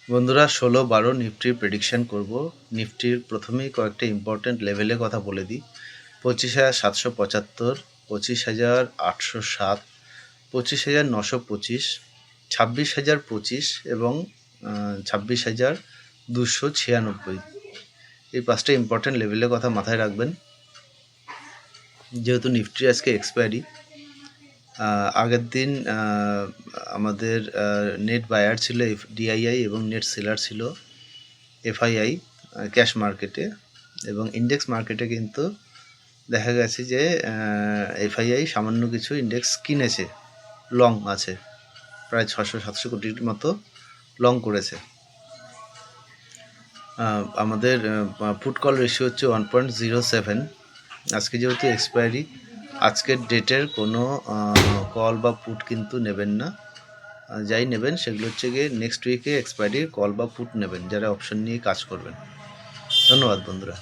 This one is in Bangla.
বন্ধুরা 16-12 নিফটির প্রেডিকশান করব। নিফটির প্রথমেই কয়েকটা ইম্পর্ট্যান্ট লেভেলের কথা বলে দিই। 25,775, 25,807, 25,925, 26,025 এবং 26,296। এই পাঁচটা ইম্পর্ট্যান্ট লেভেলের কথা মাথায় রাখবেন। যেহেতু নিফটির আজকে এক্সপায়ারি, আগের দিন আমাদের নেট বায়ার ছিল ডিআইআই এবং নেট সেলার ছিল এফআইআই ক্যাশ মার্কেটে, এবং ইন্ডেক্স মার্কেটে কিন্তু দেখা গেছে যে এফআইআই সামান্য কিছু ইন্ডেক্স কিনেছে, লং আছে, প্রায় 600-700 কোটির মতো লং করেছে। আমাদের পুট কল রেশিও হচ্ছে 1.07। আজকে যেহেতু এক্সপায়ারি, আজকের ডেটের কোনো কল বা পুট কিন্তু নেবেন না। যাই নেবেন সেগুলো হচ্ছে গিয়ে নেক্সট উইকে এক্সপায়ারির কল বা পুট নেবেন, যারা অপশন নিয়ে কাজ করবেন। ধন্যবাদ বন্ধুরা।